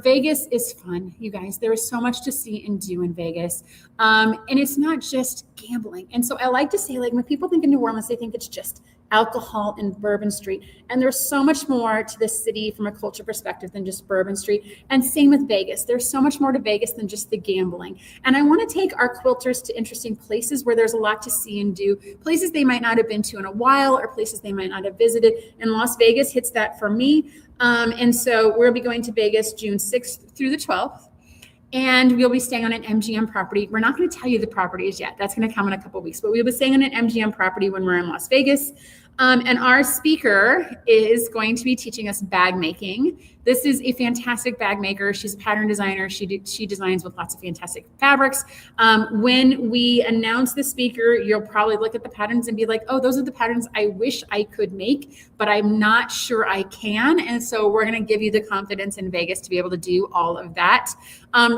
Vegas is fun, you guys. There is so much to see and do in Vegas. And it's not just gambling. And so I like to say, like, when people think of New Orleans, they think it's just alcohol and Bourbon Street. And there's so much more to this city from a culture perspective than just Bourbon Street. And same with Vegas. There's so much more to Vegas than just the gambling. And I want to take our quilters to interesting places where there's a lot to see and do, places they might not have been to in a while or places they might not have visited. And Las Vegas hits that for me. And so we'll be going to Vegas June 6th through the 12th. And we'll be staying on an MGM property. We're not going to tell you the properties yet. That's going to come in a couple of weeks. But we'll be staying on an MGM property when we're in Las Vegas. And our speaker is going to be teaching us bag making. This is a fantastic bag maker. She's a pattern designer. She designs with lots of fantastic fabrics. When we announce the speaker, you'll probably look at the patterns and be like, oh, those are the patterns I wish I could make, but I'm not sure I can. And so we're going to give you the confidence in Vegas to be able to do all of that.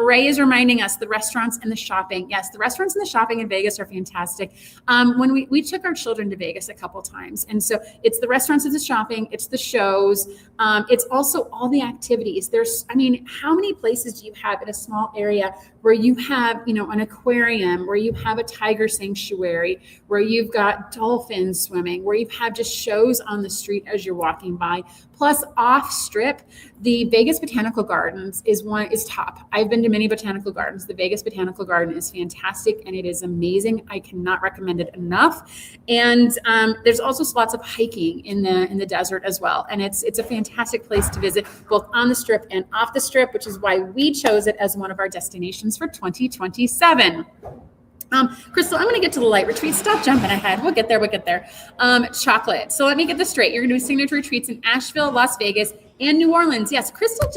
Ray is reminding us the restaurants and the shopping. Yes, the restaurants and the shopping in Vegas are fantastic. When we took our children to Vegas a couple times. And so it's the restaurants, it's the shopping, it's the shows. It's also all the activities. How many places do you have in a small area where you have, an aquarium, where you have a tiger sanctuary, where you've got dolphins swimming, where you have just shows on the street as you're walking by. Plus off strip, the Vegas Botanical Gardens is top. I've been to many botanical gardens. The Vegas Botanical Garden is fantastic and it is amazing. I cannot recommend it enough. And there's also lots of hiking in the desert as well. And it's a fantastic place to visit, both on the strip and off the strip, which is why we chose it as one of our destinations for 2027. Crystal, I'm going to get to the light retreat. Stop jumping ahead. We'll get there. Chocolate. So let me get this straight. You're going to do signature retreats in Asheville, Las Vegas, and New Orleans. Yes, Crystal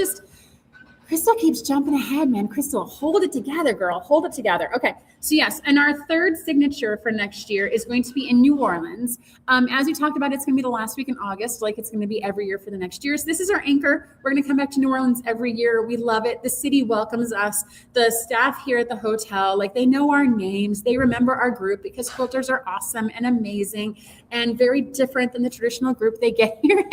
keeps jumping ahead, man. Crystal, hold it together, girl. Hold it together. Okay. So yes, and our third signature for next year is going to be in New Orleans. As we talked about, it's going to be the last week in August, like it's going to be every year for the next year. So this is our anchor. We're going to come back to New Orleans every year. We love it. The city welcomes us. The staff here at the hotel, like, they know our names. They remember our group because quilters are awesome and amazing and very different than the traditional group they get here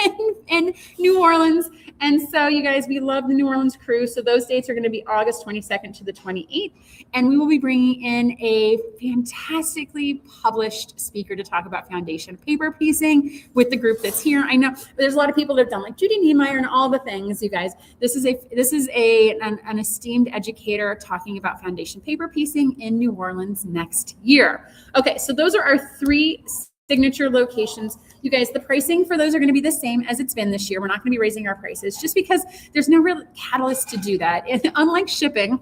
in New Orleans. And so you guys, we love the New Orleans crew. So those dates are going to be August 22nd to the 28th. And we will be bringing in a fantastically published speaker to talk about foundation paper piecing with the group that's here. I know there's a lot of people that have done, like Judy Niemeyer and all the things, you guys. This is an esteemed educator talking about foundation paper piecing in New Orleans next year. Okay, so those are our three signature locations. You guys, the pricing for those are going to be the same as it's been this year. We're not going to be raising our prices just because there's no real catalyst to do that. And unlike shipping,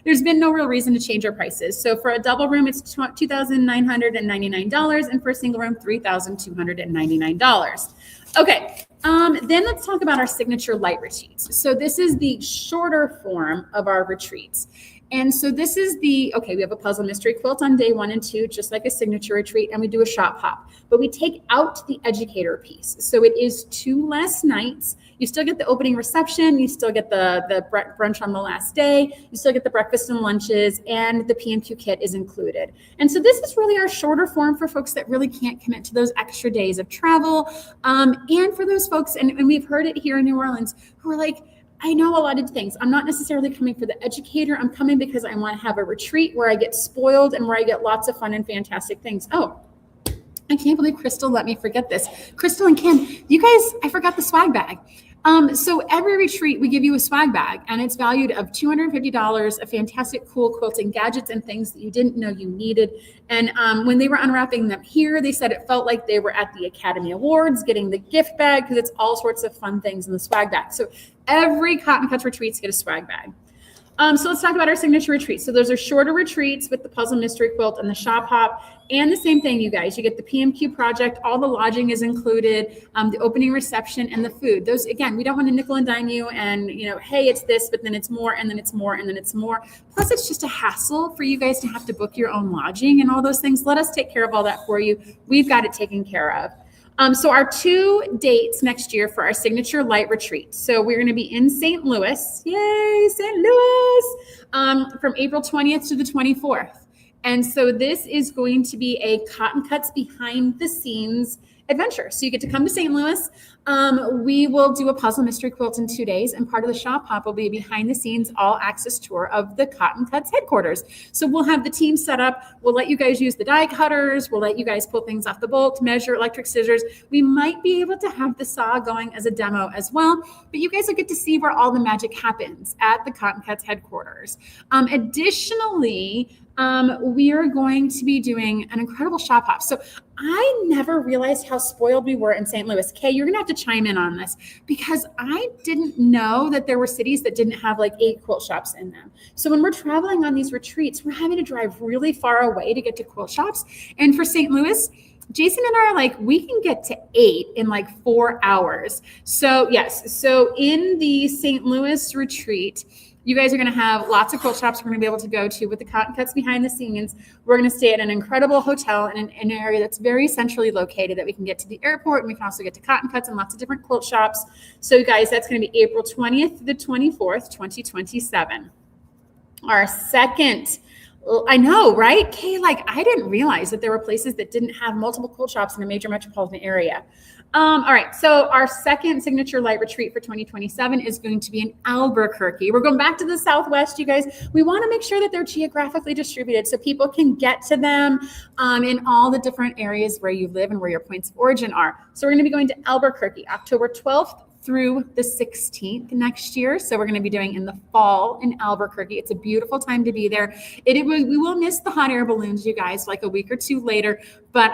there's been no real reason to change our prices. So for a double room, it's $2,999, and for a single room, $3,299. Okay, then let's talk about our signature light retreats. So this is the shorter form of our retreats. And so this is we have a puzzle mystery quilt on day 1 and 2, just like a signature retreat, and we do a shop hop, but we take out the educator piece. So it is 2 less nights. You still get the opening reception. You still get the brunch on the last day. You still get the breakfast and lunches, and the PMQ kit is included. And so this is really our shorter form for folks that really can't commit to those extra days of travel. And for those folks, and we've heard it here in New Orleans, who are like, I know a lot of things. I'm not necessarily coming for the educator. I'm coming because I want to have a retreat where I get spoiled and where I get lots of fun and fantastic things. Oh, I can't believe Crystal let me forget this. Crystal and Kim, you guys, I forgot the swag bag. So every retreat, we give you a swag bag, and it's valued of $250, a fantastic, cool quilting gadgets and things that you didn't know you needed. And when they were unwrapping them here, they said it felt like they were at the Academy Awards getting the gift bag, because it's all sorts of fun things in the swag bag. So every Cotton Cuts retreats get a swag bag. So let's talk about our signature retreats. So those are shorter retreats with the puzzle mystery quilt and the shop hop. And the same thing, you guys, you get the PMQ project, all the lodging is included, the opening reception and the food. Those, again, we don't want to nickel and dime you and, hey, it's this, but then it's more, and then it's more, and then it's more. Plus it's just a hassle for you guys to have to book your own lodging and all those things. Let us take care of all that for you. We've got it taken care of. So our 2 dates next year for our signature light retreat. So we're going to be in St. Louis. Yay, St. Louis! From April 20th to the 24th. And so this is going to be a Cotton Cuts behind the scenes adventure. So you get to come to St. Louis. We will do a puzzle mystery quilt in 2 days, and part of the shop hop will be a behind the scenes all access tour of the Cotton Cuts headquarters. So we'll have the team set up. We'll let you guys use the die cutters. We'll let you guys pull things off the bolt, measure, electric scissors. We might be able to have the saw going as a demo as well, but you guys will get to see where all the magic happens at the Cotton Cuts headquarters. Additionally, we are going to be doing an incredible shop hop. So I never realized how spoiled we were in St. Louis. Kay, you're gonna have to chime in on this, because I didn't know that there were cities that didn't have like 8 quilt shops in them. So when we're traveling on these retreats, we're having to drive really far away to get to quilt shops. And for St. Louis, Jason and I are like, we can get to 8 in like 4 hours. So yes, so in the St. Louis retreat, you guys are going to have lots of quilt shops we're going to be able to go to with the Cotton Cuts behind the scenes. We're going to stay at an incredible hotel in an area that's very centrally located, that we can get to the airport, and we can also get to Cotton Cuts and lots of different quilt shops. So you guys, that's going to be April 20th to the 24th, 2027. Our second, I know, right? Kay, like I didn't realize that there were places that didn't have multiple quilt shops in a major metropolitan area. All right, so our second signature light retreat for 2027 is going to be in Albuquerque. We're going back to the Southwest, you guys. We want to make sure that they're geographically distributed so people can get to them in all the different areas where you live and where your points of origin are. So we're going to be going to Albuquerque, October 12th through the 16th next year. So we're going to be doing in the fall in Albuquerque. It's a beautiful time to be there. We will miss the hot air balloons, you guys, like a week or 2 later, but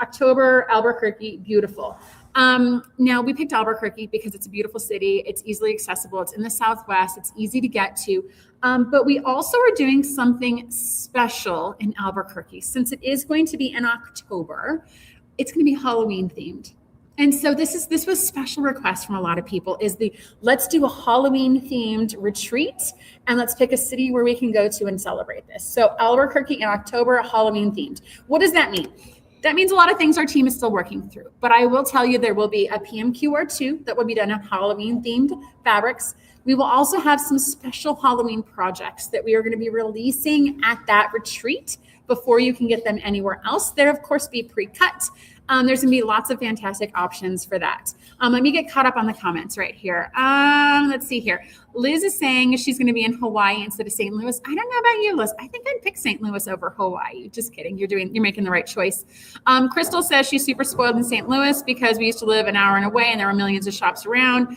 October, Albuquerque, beautiful. Now we picked Albuquerque because it's a beautiful city. It's easily accessible. It's in the Southwest. It's easy to get to. But we also are doing something special in Albuquerque. Since it is going to be in October, it's going to be Halloween themed. And so this was special request from a lot of people, is let's do a Halloween themed retreat, and let's pick a city where we can go to and celebrate this. So Albuquerque in October, Halloween themed. What does that mean? That means a lot of things our team is still working through, but I will tell you there will be a PMQ or 2 that will be done on Halloween themed fabrics. We will also have some special Halloween projects that we are going to be releasing at that retreat before you can get them anywhere else. They'll of course be pre-cut. There's going to be lots of fantastic options for that. Let me get caught up on the comments right here. Let's see here. Liz is saying she's going to be in Hawaii instead of St. Louis. I don't know about you, Liz. I think I'd pick St. Louis over Hawaii. Just kidding. You're making the right choice. Crystal says she's super spoiled in St. Louis because we used to live an hour and away and there were millions of shops around.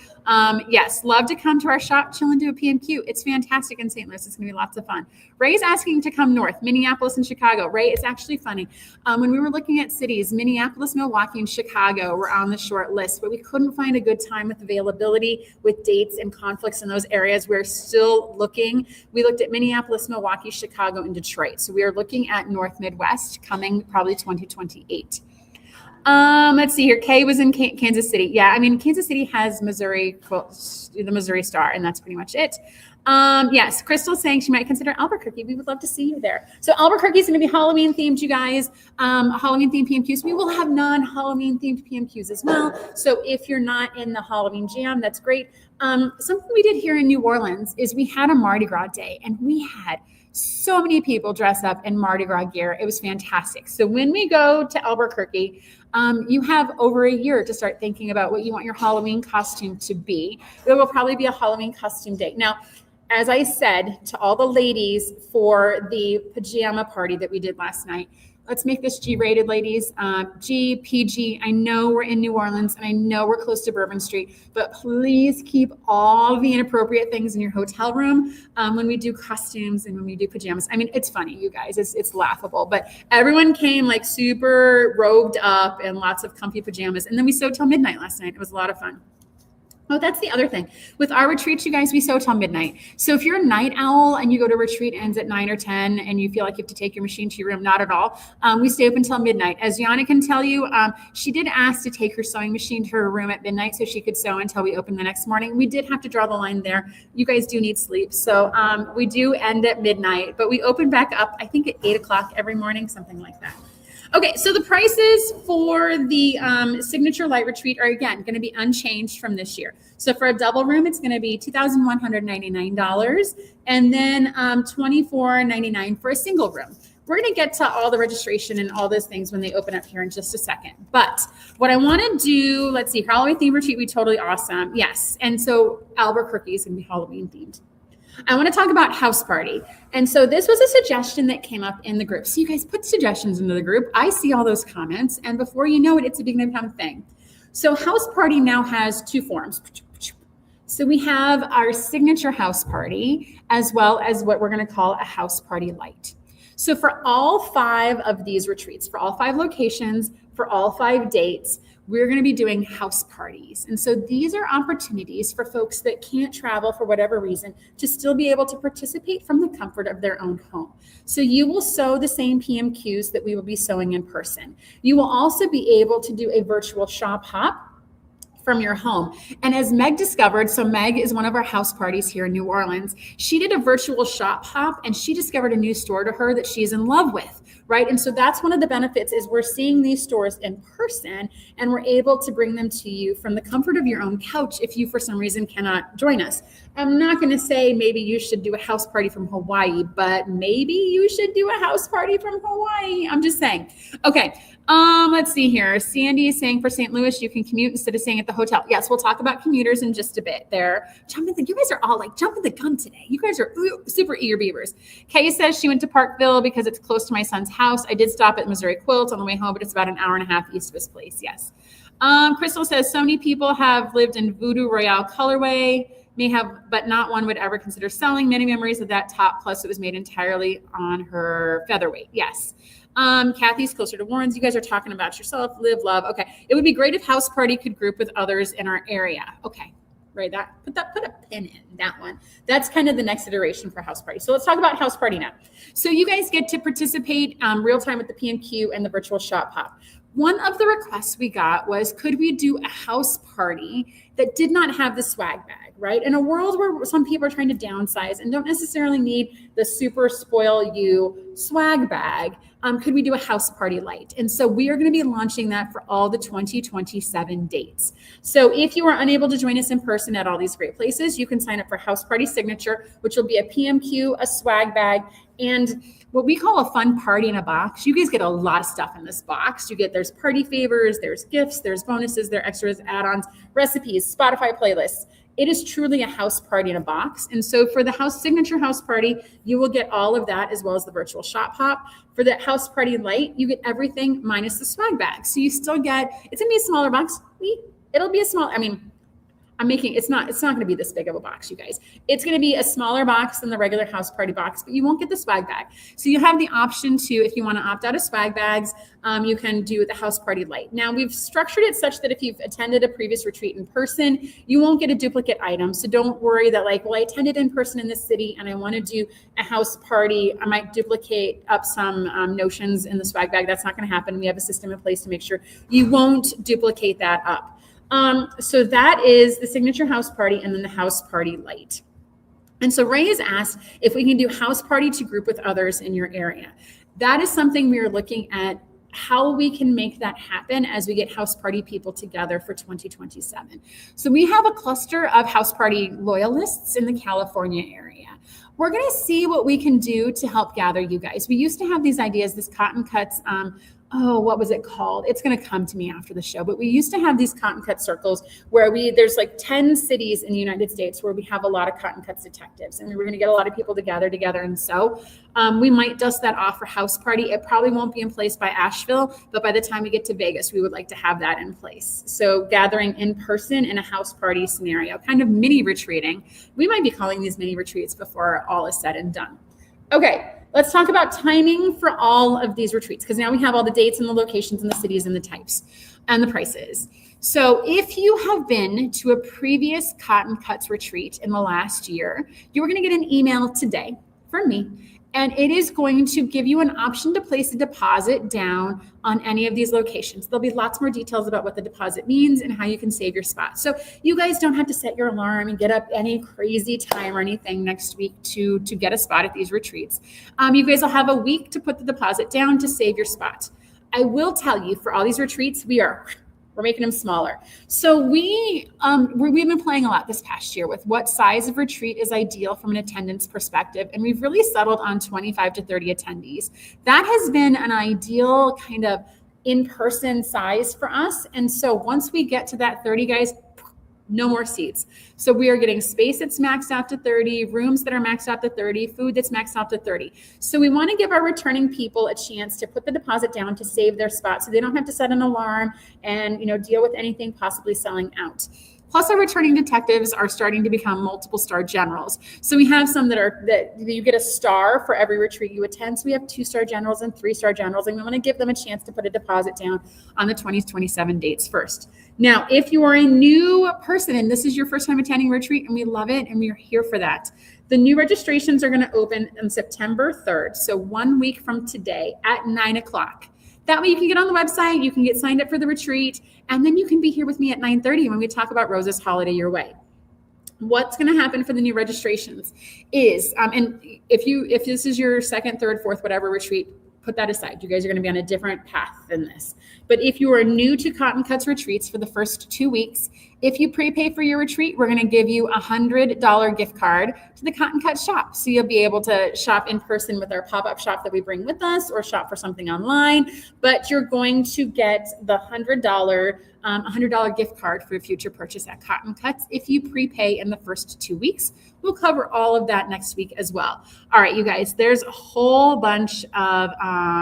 Yes, love to come to our shop, chill and do a PMQ. It's fantastic in St. Louis. It's going to be lots of fun. Ray's asking to come north, Minneapolis and Chicago. Ray, it's actually funny. When we were looking at cities, Minneapolis, Milwaukee, and Chicago were on the short list, but we couldn't find a good time with availability, with dates and conflicts in those areas. We're still looking. We looked at Minneapolis, Milwaukee, Chicago, and Detroit. So we are looking at North Midwest coming probably 2028. Let's see here. Kay was in Kansas City. Yeah, I mean, Kansas City has Missouri, the Missouri Star, and that's pretty much it. Yes, Crystal's saying she might consider Albuquerque. We would love to see you there. So Albuquerque is going to be Halloween themed, you guys. Halloween themed PMQs. We will have non-Halloween themed PMQs as well. So if you're not in the Halloween jam, that's great. Something we did here in New Orleans is we had a Mardi Gras day, and we had so many people dress up in Mardi Gras gear. It was fantastic. So when we go to Albuquerque, you have over a year to start thinking about what you want your Halloween costume to be. There will probably be a Halloween costume day. Now, as I said to all the ladies for the pajama party that we did last night, Let's make this G-rated, ladies. G, PG. I know we're in New Orleans and I know we're close to Bourbon Street, but please keep all the inappropriate things in your hotel room when we do costumes and when we do pajamas. I mean, it's funny, you guys. It's laughable, but everyone came like super robed up and lots of comfy pajamas. And then we sewed till midnight last night. It was a lot of fun. Oh, that's the other thing. With our retreats, you guys, we sew till midnight. So if you're a night owl and you go to retreat ends at 9 or 10 and you feel like you have to take your machine to your room, not at all. We stay open till midnight. As Yana can tell you, she did ask to take her sewing machine to her room at midnight so she could sew until we open the next morning. We did have to draw the line there. You guys do need sleep. So we do end at midnight, but we open back up, I think at 8 o'clock every morning, something like that. Okay, so the prices for the Signature Light Retreat are, again, going to be unchanged from this year. So for a double room, it's going to be $2,199 and then $2,499 for a single room. We're going to get to all the registration and all those things when they open up here in just a second. But what I want to do, let's see, Halloween theme retreat would be totally awesome. Yes, and so Albuquerque is going to be Halloween themed. I want to talk about house party. And so this was a suggestion that came up in the group. So you guys put suggestions into the group. I see all those comments. And before you know it, it's beginning to become a thing. So house party now has two forms. So we have our signature house party, as well as what we're going to call a house party light. So for all 5 of these retreats, for all 5 locations, for all 5 dates, we're going to be doing house parties. And so these are opportunities for folks that can't travel for whatever reason to still be able to participate from the comfort of their own home. So you will sew the same PMQs that we will be sewing in person. You will also be able to do a virtual shop hop from your home. And as Meg discovered, so Meg is one of our house parties here in New Orleans. She did a virtual shop hop and she discovered a new store to her that she's in love with, right? And so that's one of the benefits is we're seeing these stores in person and we're able to bring them to you from the comfort of your own couch if you for some reason cannot join us. I'm not going to say maybe you should do a house party from Hawaii, but maybe you should do a house party from Hawaii. I'm just saying. Okay. Let's see here. Sandy is saying for St. Louis, you can commute instead of staying at the hotel. Yes, we'll talk about commuters in just a bit there. You guys are all like jumping the gun today. You guys are super eager beavers. Kay says she went to Parkville because it's close to my son's house. I did stop at Missouri Quilt on the way home, but it's about an hour and a half east of his place. Yes. Crystal says so many people have lived in Voodoo Royale colorway. May have, but not one would ever consider selling. Many memories of that top, plus it was made entirely on her featherweight. Yes. Kathy's closer to Warren's. You guys are talking about yourself, live, love. Okay. It would be great if house party could group with others in our area. Okay. Right. Put a pin in that one. That's kind of the next iteration for house party. So let's talk about house party now. So you guys get to participate real time with the PMQ and the virtual shop hop. One of the requests we got was, could we do a house party that did not have the swag bag, right? In a world where some people are trying to downsize and don't necessarily need the super spoil you swag bag, could we do a house party light? And so we are going to be launching that for all the 2027 dates. So if you are unable to join us in person at all these great places, you can sign up for House Party Signature, which will be a PMQ, a swag bag, and what we call a fun party in a box. You guys get a lot of stuff in this box. There's party favors, there's gifts, there's bonuses, there are extras, add-ons, recipes, Spotify playlists. It is truly a house party in a box. And so for the signature house party, you will get all of that as well as the virtual shop hop. For the house party light, you get everything minus the swag bag. So you still get, it's gonna be a smaller box. It'll be it's not going to be this big of a box, you guys. It's going to be a smaller box than the regular house party box, but you won't get the swag bag. So you have the option to, if you want to opt out of swag bags, you can do the house party light. Now we've structured it such that if you've attended a previous retreat in person, you won't get a duplicate item. So don't worry that I attended in person in this city and I want to do a house party. I might duplicate up some notions in the swag bag. That's not going to happen. We have a system in place to make sure you won't duplicate that up. So that is the signature house party and then the house party light. And so Ray has asked if we can do house party to group with others in your area. That is something we are looking at how we can make that happen as we get house party people together for 2027. So we have a cluster of house party loyalists in the California area. We're going to see what we can do to help gather you guys. We used to have these ideas, this Cotton Cuts what was it called? It's going to come to me after the show, but we used to have these cotton cut circles where there's like 10 cities in the United States where we have a lot of cotton cuts detectives, and we were going to get a lot of people to gather together and sew. We might dust that off for house party. It probably won't be in place by Asheville, but by the time we get to Vegas, we would like to have that in place. So gathering in person in a house party scenario, kind of mini retreating. We might be calling these mini retreats before all is said and done. Okay, let's talk about timing for all of these retreats, because now we have all the dates and the locations and the cities and the types and the prices. So if you have been to a previous Cotton Cuts retreat in the last year, you're going to get an email today from me, and it is going to give you an option to place a deposit down on any of these locations. There'll be lots more details about what the deposit means and how you can save your spot. So you guys don't have to set your alarm and get up any crazy time or anything next week to get a spot at these retreats. You guys will have a week to put the deposit down to save your spot. I will tell you, for all these retreats, we're making them smaller. So we've been playing a lot this past year with what size of retreat is ideal from an attendance perspective. And we've really settled on 25 to 30 attendees. That has been an ideal kind of in-person size for us. And so once we get to that 30, guys, no more seats. So we are getting space that's maxed out to 30, rooms that are maxed out to 30, food that's maxed out to 30. So we want to give our returning people a chance to put the deposit down to save their spot, so they don't have to set an alarm and deal with anything possibly selling out. Plus, our returning detectives are starting to become multiple star generals. So we have some that you get a star for every retreat you attend. So we have 2-star generals and 3-star generals, and we want to give them a chance to put a deposit down on the 2027 dates first. Now, if you are a new person and this is your first time attending a retreat, and we love it and we're here for that, the new registrations are going to open on September 3rd. So 1 week from today at 9 o'clock. That way you can get on the website, you can get signed up for the retreat, and then you can be here with me at 9:30 when we talk about Rosa's Holiday Your Way. What's going to happen for the new registrations is, and if this is your second, third, fourth, whatever retreat, put that aside. You guys are going to be on a different path than this. But if you are new to Cotton Cuts retreats for the first 2 weeks, if you prepay for your retreat, we're going to give you a $100 gift card to the Cotton Cuts shop. So you'll be able to shop in person with our pop-up shop that we bring with us, or shop for something online. But you're going to get the $100 gift card for a future purchase at Cotton Cuts if you prepay in the first 2 weeks. We'll cover all of that next week as well. All right, you guys, there's a whole bunch of,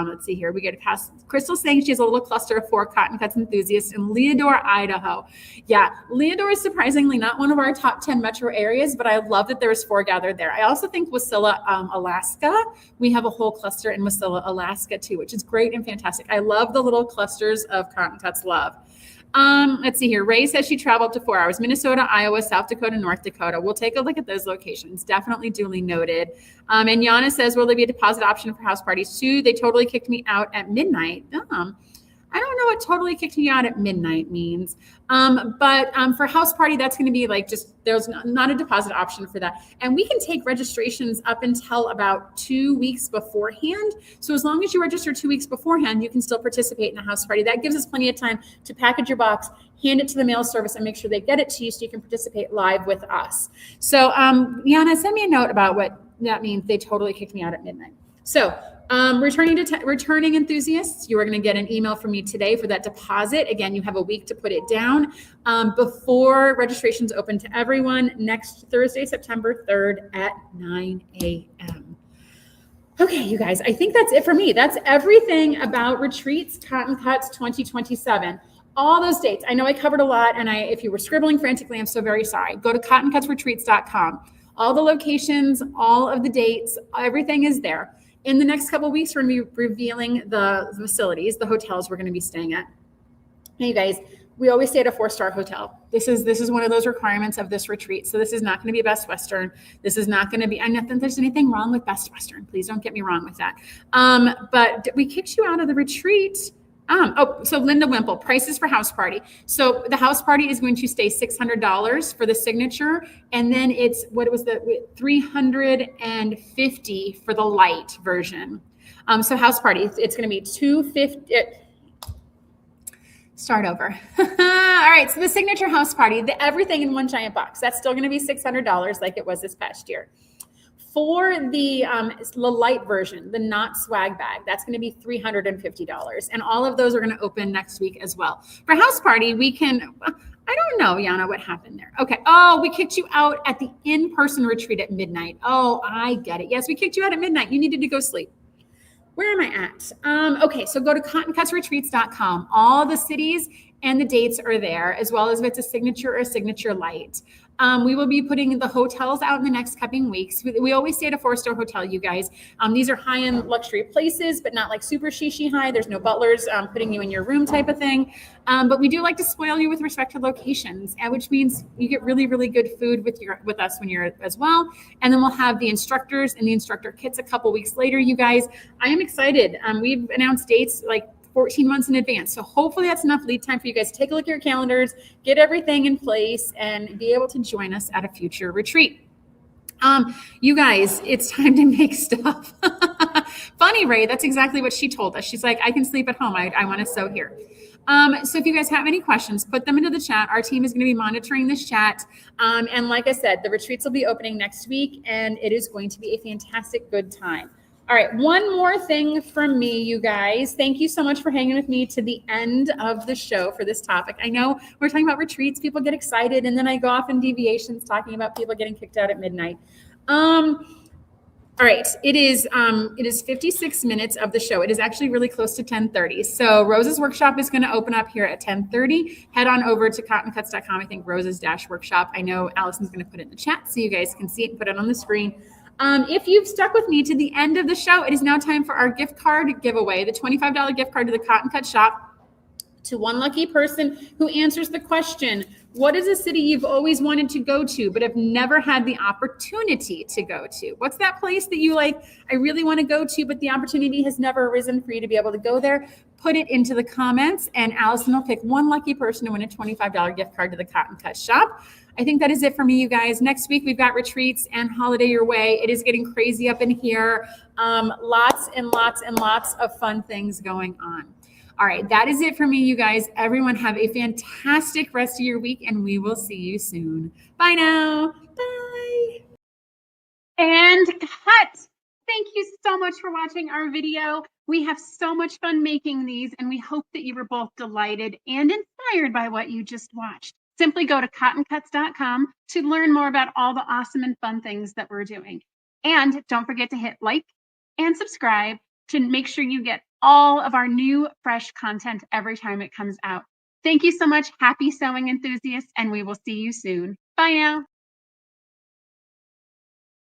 let's see here. We get past Crystal saying she has a little cluster of 4 Cotton Cuts enthusiasts in Leodore, Idaho. Yeah, Leodore is surprisingly not one of our top 10 metro areas, but I love that there was 4 gathered there. I also think Wasilla, Alaska, we have a whole cluster in Wasilla, Alaska too, which is great and fantastic. I love the little clusters of Cotton Cuts love. Let's see here. Ray says she traveled to 4 hours. Minnesota, Iowa, South Dakota, North Dakota. We'll take a look at those locations. Definitely duly noted. And Yana says, will there be a deposit option for house parties too? They totally kicked me out at midnight. I don't know what totally kicked me out at midnight means. But for house party, that's going to be like there's not a deposit option for that. And we can take registrations up until about 2 weeks beforehand. So as long as you register 2 weeks beforehand, you can still participate in a house party. That gives us plenty of time to package your box, hand it to the mail service, and make sure they get it to you so you can participate live with us. So Yana, send me a note about what that means. They totally kicked me out at midnight. So returning enthusiasts, you are going to get an email from me today for that deposit. Again, you have a week to put it down before registrations open to everyone next Thursday, September 3rd at 9 a.m. Okay, you guys, I think that's it for me. That's everything about Retreats Cotton Cuts 2027. All those dates. I know I covered a lot, and if you were scribbling frantically, I'm so very sorry. Go to cottoncutsretreats.com. All the locations, all of the dates, everything is there. In the next couple of weeks, we're going to be revealing the facilities, the hotels we're going to be staying at. Hey, you guys, we always stay at a 4-star hotel. This is one of those requirements of this retreat. So this is not going to be Best Western. This is not going to be, I don't think there's anything wrong with Best Western. Please don't get me wrong with that. But we kicked you out of the retreat. So Linda Wimple, prices for house party. So the house party is going to stay $600 for the signature. And then it's, $350 for the light version. So house party, it's going to be $250. Start over. All right. So the signature house party, everything in one giant box, that's still going to be $600 like it was this past year. For the light version, the not swag bag, that's going to be $350. And all of those are going to open next week as well. For house party, we can, I don't know, Yana, what happened there. Okay. Oh, we kicked you out at the in-person retreat at midnight. Oh, I get it. Yes, we kicked you out at midnight. You needed to go sleep. Where am I at? Okay, so go to cottoncutsretreats.com. All the cities and the dates are there, as well as if it's a signature or a signature light. We will be putting the hotels out in the next coming weeks. We always stay at a 4-star hotel, you guys. These are high-end luxury places, but not like super shishi high. There's no butlers putting you in your room type of thing. But we do like to spoil you with respect to locations, which means you get really, really good food with us when you're as well. And then we'll have the instructors and the instructor kits a couple weeks later, you guys. I am excited. We've announced dates like 14 months in advance. So hopefully that's enough lead time for you guys to take a look at your calendars, get everything in place, and be able to join us at a future retreat. You guys, it's time to make stuff. Funny, Ray, that's exactly what she told us. She's like, I can sleep at home. I want to sew here. So if you guys have any questions, put them into the chat. Our team is going to be monitoring this chat. And like I said, the retreats will be opening next week, and it is going to be a fantastic, good time. All right, one more thing from me, you guys. Thank you so much for hanging with me to the end of the show for this topic. I know we're talking about retreats, people get excited, and then I go off in deviations talking about people getting kicked out at midnight. All right, it is 56 minutes of the show. It is actually really close to 10:30. So Rosa's workshop is going to open up here at 10:30. Head on over to cottoncuts.com. I think Rosa's workshop. I know Allison's going to put it in the chat so you guys can see it and put it on the screen. If you've stuck with me to the end of the show, it is now time for our gift card giveaway, the $25 gift card to the Cotton Cut Shop, to one lucky person who answers the question, what is a city you've always wanted to go to but have never had the opportunity to go to? What's that place that you like, I really want to go to, but the opportunity has never arisen for you to be able to go there? Put it into the comments, and Allison will pick one lucky person to win a $25 gift card to the Cotton Cut Shop. I think that is it for me, you guys. Next week, we've got retreats and holiday your way. It is getting crazy up in here. Lots and lots and lots of fun things going on. All right, that is it for me, you guys. Everyone have a fantastic rest of your week, and we will see you soon. Bye now. Bye. And cut. Thank you so much for watching our video. We have so much fun making these, and we hope that you were both delighted and inspired by what you just watched. Simply go to cottoncuts.com to learn more about all the awesome and fun things that we're doing. And don't forget to hit like and subscribe to make sure you get all of our new fresh content every time it comes out. Thank you so much. Happy sewing enthusiasts, and we will see you soon. Bye now.